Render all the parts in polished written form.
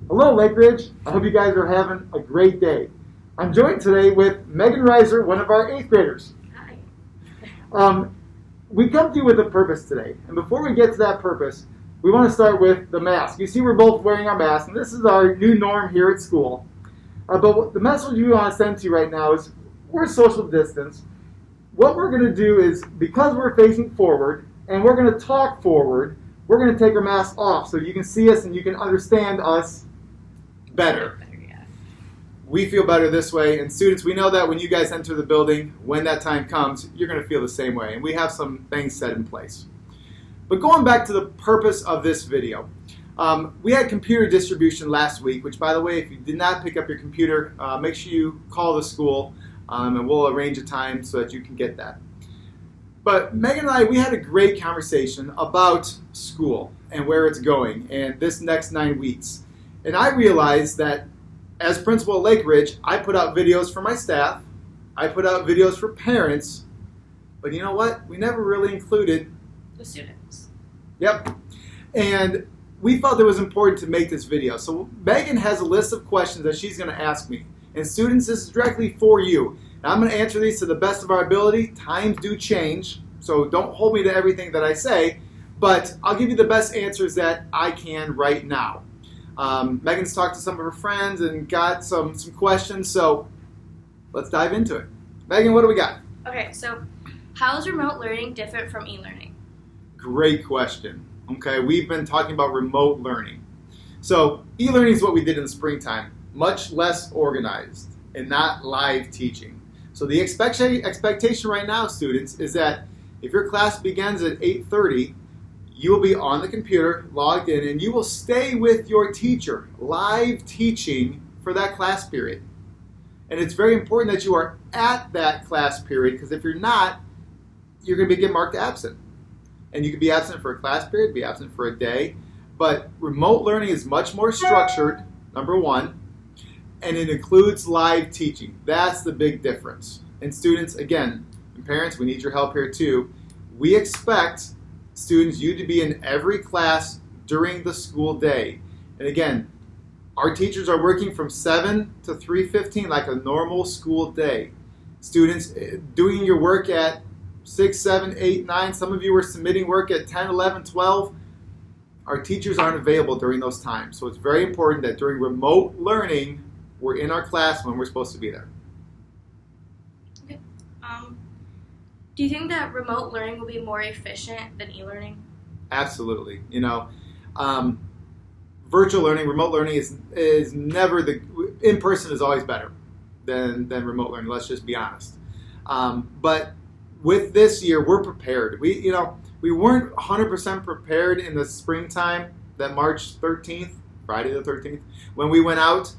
Hello, Lake Ridge. I hope you guys are having a great day. I'm joined today with Megan Reiser, one of our 8th graders. Hi. We come to you with a purpose today. And before we get to that purpose, we want to start with the mask. You see we're both wearing our masks, and this is our new norm here at school. But the message we want to send to you right now is we're social distance. What we're going to do is, because we're facing forward, and we're going to talk forward, we're going to take our masks off so you can see us and you can understand us better. We feel better this way, and students, we know that when you guys enter the building, when that time comes, you're going to feel the same way, and we have some things set in place. But going back to the purpose of this video, we had computer distribution last week, which, by the way, if you did not pick up your computer, make sure you call the school, and we'll arrange a time so that you can get that. But Megan and I, we had a great conversation about school and where it's going and this next 9 weeks. And I realized that as principal at Lake Ridge, I put out videos for my staff, I put out videos for parents, but you know what? We never really included The students. Yep. And we felt it was important to make this video. So Megan has a list of questions that she's going to ask me. And students, this is directly for you. And I'm going to answer these to the best of our ability. Times do change, so don't hold me to everything that I say, but I'll give you the best answers that I can right now. Megan's talked to some of her friends and got some questions, so let's dive into it. Megan, what do we got? Okay, so how is remote learning different from e-learning? Great question. Okay, we've been talking about remote learning. So e-learning is what we did in the springtime, much less organized and not live teaching. So the expectation right now, students, is that if your class begins at 8:30, you will be on the computer, logged in, and you will stay with your teacher, live teaching for that class period. And it's very important that you are at that class period, because if you're not, you're going to get marked absent. And you could be absent for a class period, be absent for a day. But remote learning is much more structured, number one, and it includes live teaching. That's the big difference. And students, again, and parents, we need your help here too. We expect students, you to be in every class during the school day. And again, our teachers are working from 7 to 3:15 like a normal school day. Students doing your work at 6, 7, 8, 9. Some of you are submitting work at 10, 11, 12. Our teachers aren't available during those times. So it's very important that during remote learning, we're in our class when we're supposed to be there. Okay. Do you think that remote learning will be more efficient than e-learning? Absolutely. Virtual learning, remote learning is never in-person is always better than remote learning. Let's just be honest. But with this year, we're prepared. We weren't 100% prepared in the springtime, that March 13th, Friday the 13th, when we went out.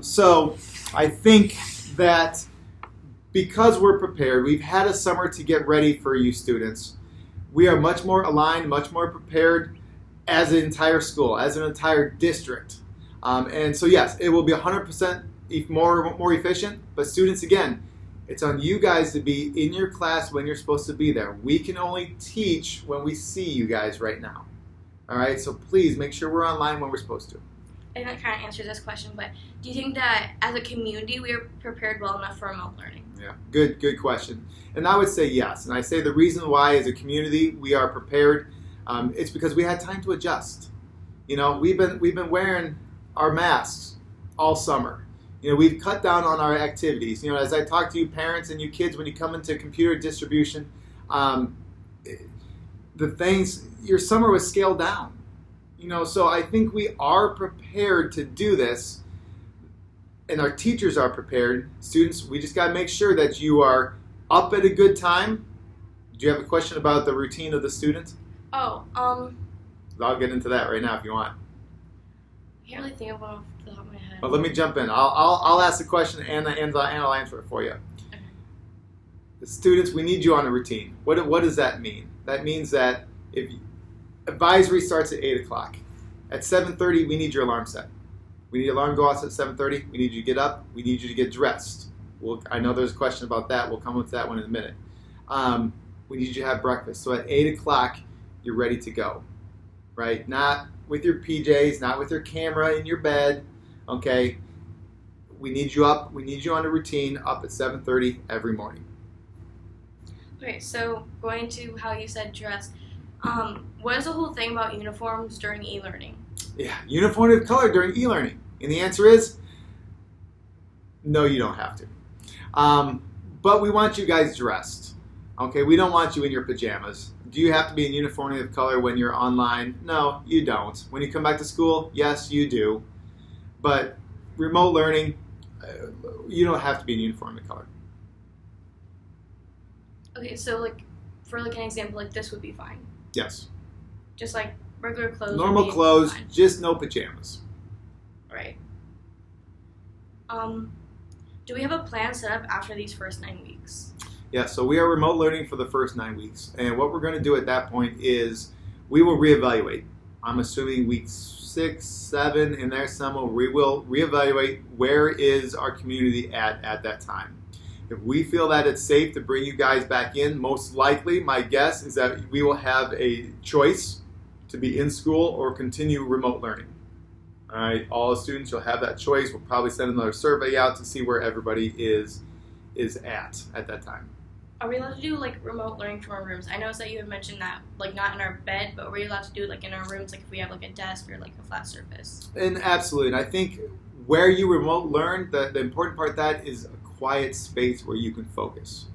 So I think that because we're prepared, we've had a summer to get ready for you students. We are much more aligned, much more prepared as an entire school, as an entire district. And so yes, it will be 100% more efficient, but students, again, it's on you guys to be in your class when you're supposed to be there. We can only teach when we see you guys right now. All right, so please make sure we're online when we're supposed to. And that kind of answers this question, but do you think that as a community we are prepared well enough for remote learning? Yeah, good question. And I would say yes. And I say the reason why as a community we are prepared, it's because we had time to adjust. We've been wearing our masks all summer. We've cut down on our activities. As I talk to you parents and you kids when you come into computer distribution, your summer was scaled down. So I think we are prepared to do this, and our teachers are prepared. Students, we just got to make sure that you are up at a good time. Do you have a question about the routine of the students? I'll get into that right now if you want. I can't really think of one off the top of my head. But let me jump in. I'll ask the question and I'll answer it for you. Okay. The students, we need you on a routine. What does that mean? That means that if advisory starts at 8 o'clock. At 7:30, we need your alarm set. We need your alarm to go off at 7:30. We need you to get up. We need you to get dressed. I know there's a question about that. We'll come with that one in a minute. We need you to have breakfast. So at 8 o'clock, you're ready to go, right? Not with your PJs, not with your camera in your bed. Okay, we need you up. We need you on a routine up at 7:30 every morning. Okay, so going to how you said dress, what is the whole thing about uniforms during e-learning? Yeah, uniform of color during e-learning. And the answer is, no, you don't have to. But we want you guys dressed. Okay, we don't want you in your pajamas. Do you have to be in uniformity of color when you're online? No, you don't. When you come back to school, yes, you do. But remote learning, you don't have to be in uniformity of color. Okay, so like for like an example, like this would be fine. Yes. Just like regular clothes. Normal clothes, fine. just no pajamas. Right. Do we have a plan set up after these first 9 weeks? Yeah, so we are remote learning for the first 9 weeks. And what we're going to do at that point is we will reevaluate. I'm assuming week 6, 7, in there somewhere, we will reevaluate where is our community at that time. If we feel that it's safe to bring you guys back in, most likely, my guess is that we will have a choice to be in school or continue remote learning. All right, all the students, you'll have that choice. We'll probably send another survey out to see where everybody is at that time. Are we allowed to do like remote learning from our rooms? I noticed that you had mentioned that like not in our bed, but were you allowed to do it like in our rooms, like if we have like a desk or like a flat surface? And absolutely, and I think where you remote learn, the important part of that is a quiet space where you can focus.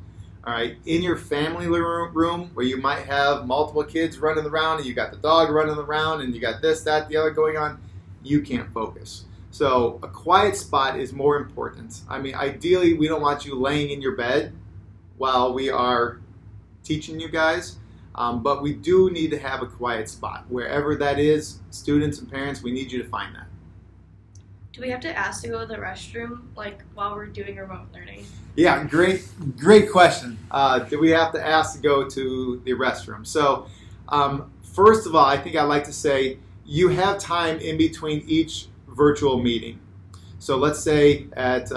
All right, in your family room where you might have multiple kids running around and you got the dog running around and you got this, that, the other going on, you can't focus. So a quiet spot is more important. I mean, ideally, we don't want you laying in your bed while we are teaching you guys, but we do need to have a quiet spot. Wherever that is, students and parents, we need you to find that. Do we have to ask to go to the restroom like while we're doing remote learning? Yeah, great question. Do we have to ask to go to the restroom? So first of all, I think I'd like to say you have time in between each virtual meeting. So let's say at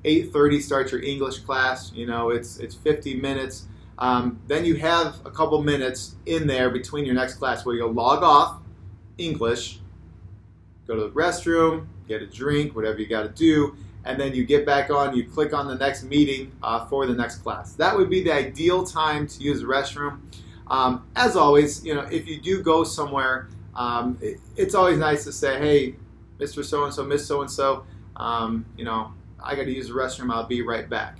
8:30 start your English class. You know, it's 50 minutes. Then you have a couple minutes in there between your next class where you'll log off English, go to the restroom, get a drink, whatever you got to do, and then you get back on, you click on the next meeting for the next class. That would be the ideal time to use the restroom. As always, you know, if you do go somewhere, it's always nice to say, hey, Mr. So-and-so, Miss So-and-so, you know, I got to use the restroom, I'll be right back.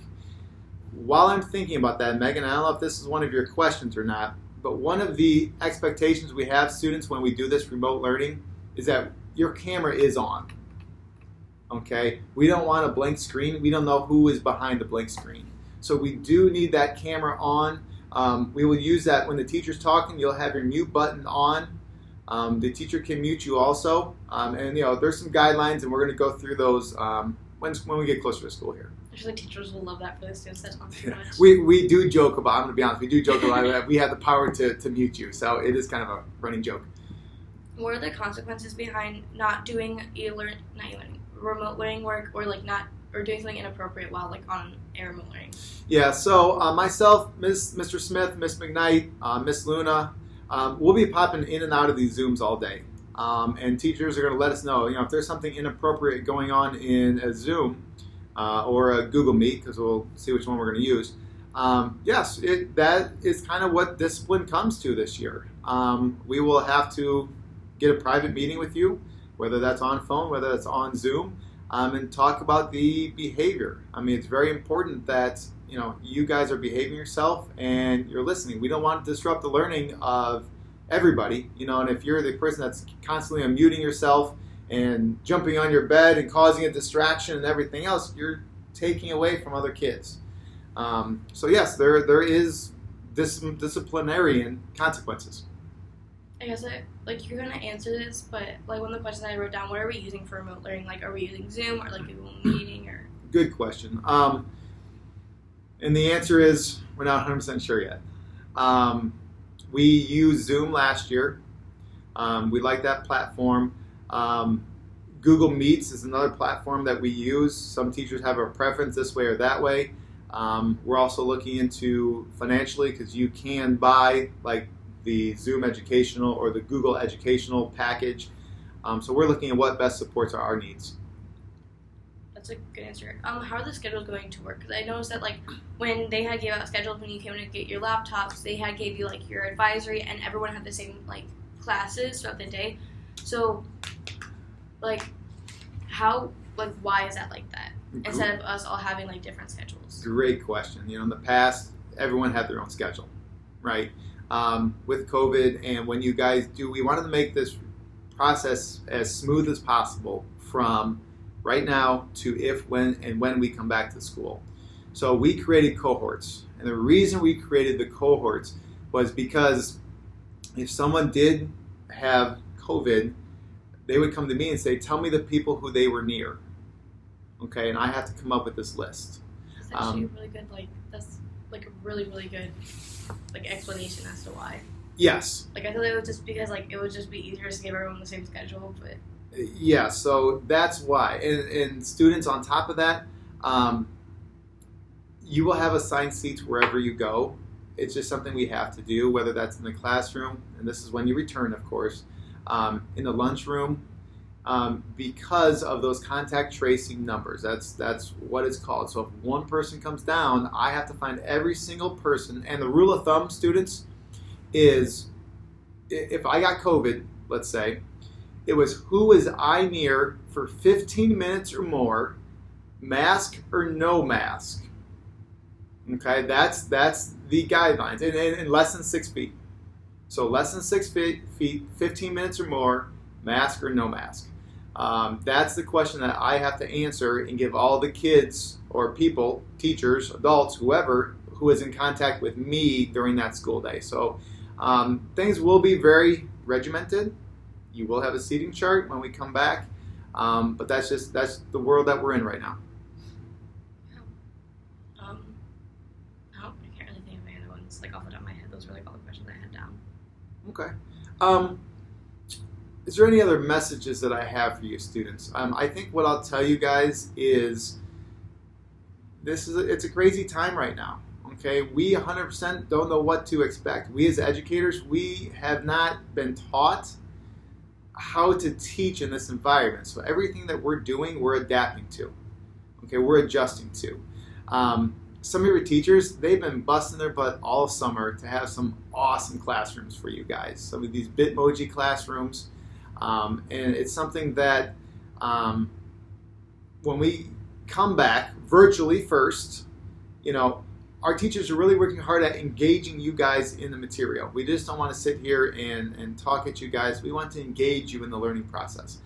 While I'm thinking about that, Megan, I don't know if this is one of your questions or not, but one of the expectations we have students when we do this remote learning is that your camera is on. Okay, we don't want a blank screen. We don't know who is behind the blank screen. So we do need that camera on. We will use that when the teacher's talking. You'll have your mute button on. The teacher can mute you also. And you know, there's some guidelines, and we're going to go through those when we get closer to school here. I feel like teachers will love that for the students. That's not too much. We do joke about. I'm going to be honest. We do joke about it. We have the power to mute you, so it is kind of a running joke. What are the consequences behind not doing remote learning work or like not or doing something inappropriate while like on air remote learning? Yeah, so myself, Mr. Smith, Miss McKnight, Miss Luna, we'll be popping in and out of these Zooms all day. And teachers are going to let us know, you know, if there's something inappropriate going on in a Zoom or a Google Meet, because we'll see which one we're going to use. Yes, that is kind of what discipline comes to this year. We will have to get a private meeting with you, whether that's on phone, whether that's on Zoom, and talk about the behavior. I mean, it's very important that, you know, you guys are behaving yourself and you're listening. We don't want to disrupt the learning of everybody, you know, and if you're the person that's constantly unmuting yourself and jumping on your bed and causing a distraction and everything else, you're taking away from other kids. So yes, there is disciplinarian consequences. I guess like you're gonna answer this, but like one of the questions I wrote down, what are we using for remote learning? Like, are we using Zoom or like Google Meeting or? Good question. And the answer is we're not 100% sure yet. We used Zoom last year. We like that platform. Google Meets is another platform that we use. Some teachers have a preference this way or that way. We're also looking into financially because you can buy like the Zoom educational or the Google educational package. So we're looking at what best supports our needs. That's a good answer. How are the schedules going to work? Because I noticed that, like, when they had gave out schedules when you came to get your laptops, they had gave you, like, your advisory, and everyone had the same, like, classes throughout the day. So, like, why is that like that? Instead of us all having, like, different schedules. Great question. In the past, everyone had their own schedule, right? With COVID, and when you guys we wanted to make this process as smooth as possible from right now to when we come back to school. So we created cohorts. And the reason we created the cohorts was because if someone did have COVID, they would come to me and say, tell me the people who they were near. Okay, and I have to come up with this list. That's actually really good, that's like a really, really good explanation as to why. Yes. I thought it was just because it would just be easier to give everyone the same schedule, but... Yeah, so that's why. And students, on top of that, you will have assigned seats wherever you go. It's just something we have to do, whether that's in the classroom, and this is when you return, of course, in the lunchroom, because of those contact tracing numbers. That's what it's called. So if one person comes down, I have to find every single person. And the rule of thumb, students, is if I got COVID, let's say, it was who was I near for 15 minutes or more, mask or no mask. Okay, that's the guidelines, and less than 6 feet. So less than 6 feet, 15 minutes or more, mask or no mask. That's the question that I have to answer and give all the kids or people, teachers, adults, whoever, who is in contact with me during that school day. So things will be very regimented. You will have a seating chart when we come back, but that's the world that we're in right now. I can't really think of any other ones off the top of my head. Those were all the questions I had down. Okay. Is there any other messages that I have for you students? I think what I'll tell you guys is it's a crazy time right now. Okay, we 100% don't know what to expect. We as educators, we have not been taught how to teach in this environment. So everything that we're doing, we're adapting to. Okay, we're adjusting to. Some of your teachers, they've been busting their butt all summer to have some awesome classrooms for you guys. Some of these Bitmoji classrooms. And it's something that when we come back virtually first, our teachers are really working hard at engaging you guys in the material. We just don't want to sit here and talk at you guys. We want to engage you in the learning process.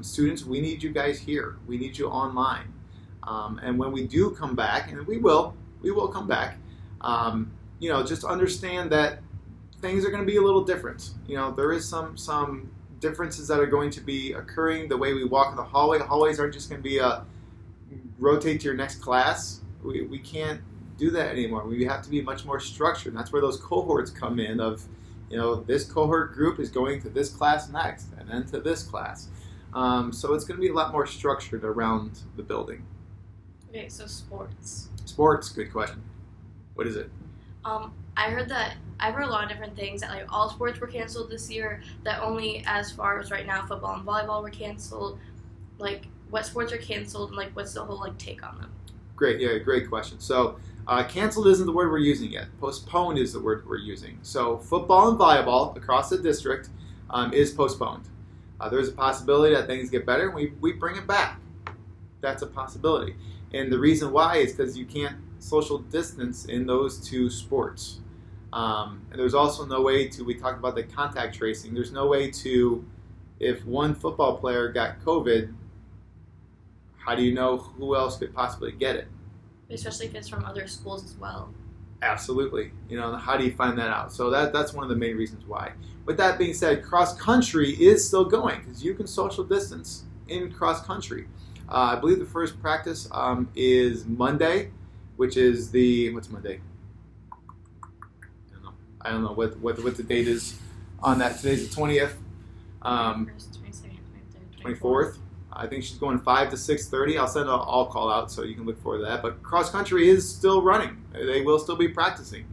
Students, we need you guys here. We need you online. And when we do come back, and we will come back, just understand that things are going to be a little different. There is some differences that are going to be occurring. The way we walk in the hallway, the hallways aren't just going to be rotate to your next class. We can't do that anymore. We have to be much more structured. And that's where those cohorts come in of, this cohort group is going to this class next and then to this class. So it's going to be a lot more structured around the building. Okay, so sports. Sports, good question. What is it? I've heard a lot of different things that all sports were canceled this year, that only as far as right now football and volleyball were canceled. What sports are canceled and what's the whole take on them? Great question. So canceled isn't the word we're using yet. Postponed is the word we're using. So football and volleyball across the district is postponed. There's a possibility that things get better and we bring it back. That's a possibility. And the reason why is because you can't social distance in those two sports. And there's also no way to, we talked about the contact tracing, there's no way to, if one football player got COVID, how do you know who else could possibly get it? Especially if it's from other schools as well. Absolutely. How do you find that out? So that's one of the main reasons why. With that being said, cross country is still going because you can social distance in cross country. I believe the first practice is Monday, which is what's Monday? I don't know what the date is on that. Today's the 20th. 24th. I think she's going 5 to 6:30. I'll send an all call out so you can look forward to that. But cross country is still running. They will still be practicing.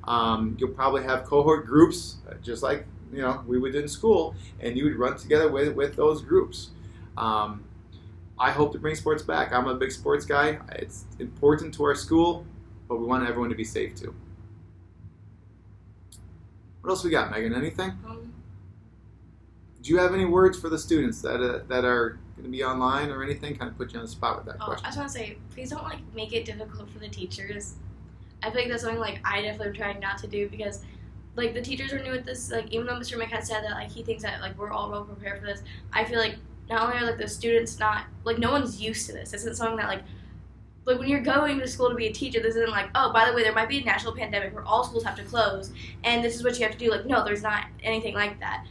You'll probably have cohort groups, just like we would in school, and you would run together with those groups. I hope to bring sports back. I'm a big sports guy. It's important to our school, but we want everyone to be safe too. What else we got, Megan? Anything? Do you have any words for the students that are going to be online or anything? Kind of put you on the spot with that question. I just want to say, please don't make it difficult for the teachers. I feel like that's something I definitely tried not to do, because the teachers are new at this. Even though Mr. Mick had said that he thinks that we're all well prepared for this, I feel like not only are the students not no one's used to this. This isn't something that when you're going to school to be a teacher, this isn't oh, by the way, there might be a national pandemic where all schools have to close and this is what you have to do. No, there's not anything like that.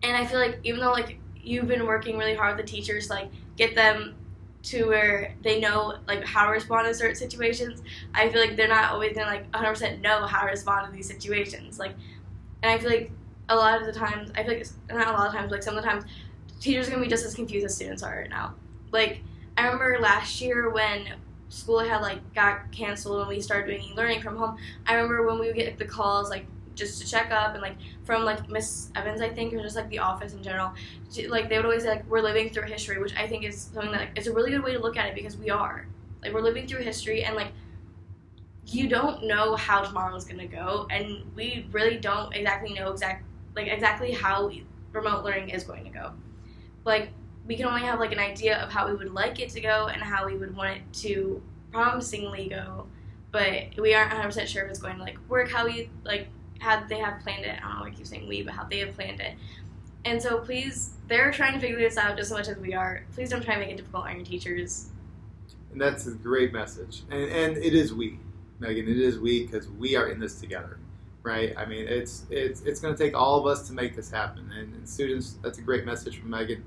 And I feel even though you've been working really hard with the teachers, get them to where they know how to respond to certain situations, I feel they're not always gonna 100% know how to respond to these situations. And I feel a lot of the times, not a lot of times, some of the times, teachers are gonna be just as confused as students are right now. I remember last year when school had got canceled and we started doing e-learning from home. I remember when we would get the calls just to check up, and from Miss Evans, I think, or just the office in general, they would always say we're living through history, which I think is something that it's a really good way to look at it, because we are we're living through history, and you don't know how tomorrow's gonna go, and we really don't exactly know exactly how remote learning is going to go. We can only have an idea of how we would like it to go and how we would want it to promisingly go, but we aren't 100% sure if it's going to work how we how they have planned it. I don't know why I keep saying we, but how they have planned it. And so please, they're trying to figure this out just as much as we are. Please don't try to make it difficult on your teachers. And that's a great message. And it is we, Megan. It is we, because we are in this together, right? I mean, it's going to take all of us to make this happen. And students, that's a great message from Megan.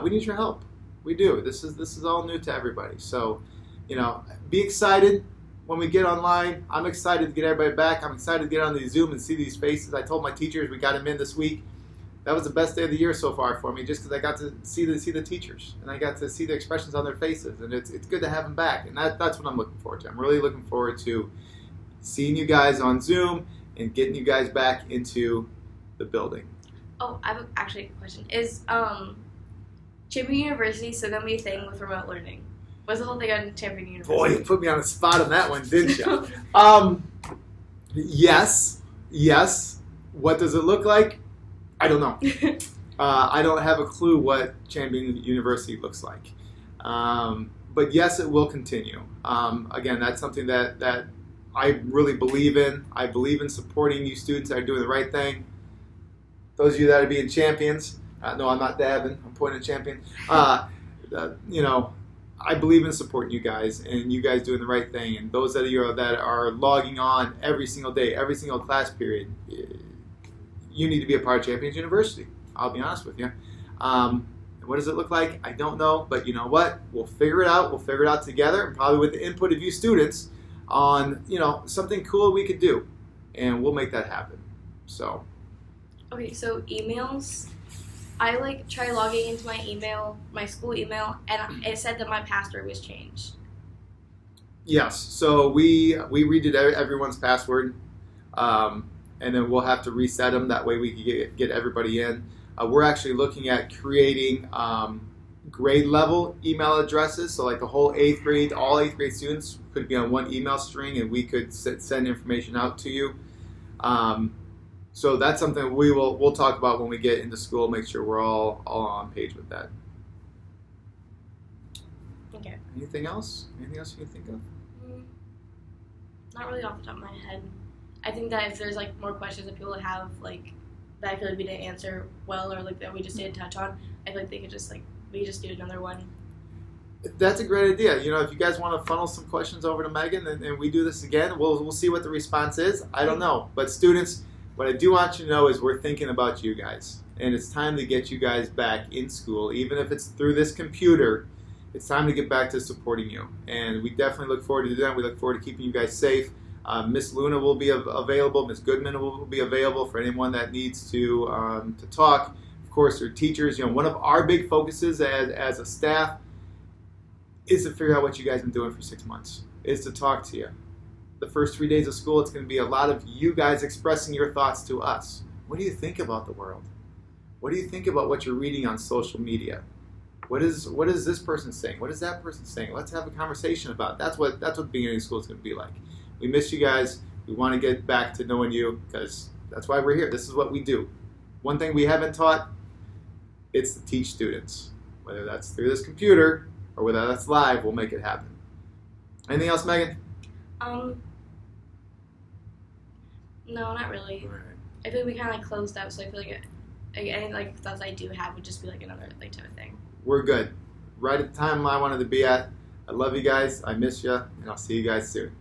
We need your help. We do. This is all new to everybody. So, be excited when we get online. I'm excited to get everybody back. I'm excited to get on the Zoom and see these faces. I told my teachers we got them in this week. That was the best day of the year so far for me, just because I got to see the teachers and I got to see the expressions on their faces, and it's good to have them back. And that's what I'm looking forward to. I'm really looking forward to seeing you guys on Zoom and getting you guys back into the building. Oh, I have actually a question. Is Champion University still going to be a thing with remote learning? What's the whole thing on Champion University? Boy, you put me on the spot on that one, didn't you? Yes. What does it look like? I don't know. I don't have a clue what Champion University looks like. But yes, it will continue. Again, that's something that I really believe in. I believe in supporting you students that are doing the right thing. Those of you that are being champions, no, I'm not dabbing. I'm pointing at champion. I believe in supporting you guys and you guys doing the right thing. And those of you that are logging on every single day, every single class period, you need to be a part of Champions University. I'll be honest with you. What does it look like? I don't know. But you know what? We'll figure it out. We'll figure it out together, and probably with the input of you students on something cool we could do. And we'll make that happen. So. Okay, so emails. I tried logging into my email, my school email, and it said that my password was changed. Yes, so we redid everyone's password, and then we'll have to reset them. That way we can get everybody in. We're actually looking at creating grade level email addresses. So the whole 8th grade, all 8th grade students could be on one email string, and we could send information out to you. So that's something we'll talk about when we get into school. Make sure we're all on page with that. Okay. Anything else? Anything else you can think of? Not really off the top of my head. I think that if there's more questions that people have that I feel we didn't answer well, or that we just didn't touch on, I feel they could just we just do another one. That's a great idea. If you guys want to funnel some questions over to Megan and we do this again, we'll see what the response is. I don't know, but students. What I do want you to know is we're thinking about you guys, and it's time to get you guys back in school. Even if it's through this computer, it's time to get back to supporting you. And we definitely look forward to doing that. We look forward to keeping you guys safe. Miss Luna will be available. Miss Goodman will be available for anyone that needs to talk. Of course, your teachers. One of our big focuses as a staff is to figure out what you guys have been doing for 6 months, is to talk to you. the first 3 days of school, it's going to be a lot of you guys expressing your thoughts to us. What do you think about the world? What do you think about what you're reading on social media? What is this person saying? What is that person saying? Let's have a conversation about it. That's what the beginning of school is going to be like. We miss you guys. We want to get back to knowing you because that's why we're here. This is what we do. One thing we haven't taught, it's to teach students. Whether that's through this computer or whether that's live, we'll make it happen. Anything else, Megan? No, not really. All right. I feel like we kind of like closed out, so I feel like any like thoughts I do have would just be like another like type of thing. We're good. Right at the time I wanted to be at. I love you guys. I miss you, and I'll see you guys soon.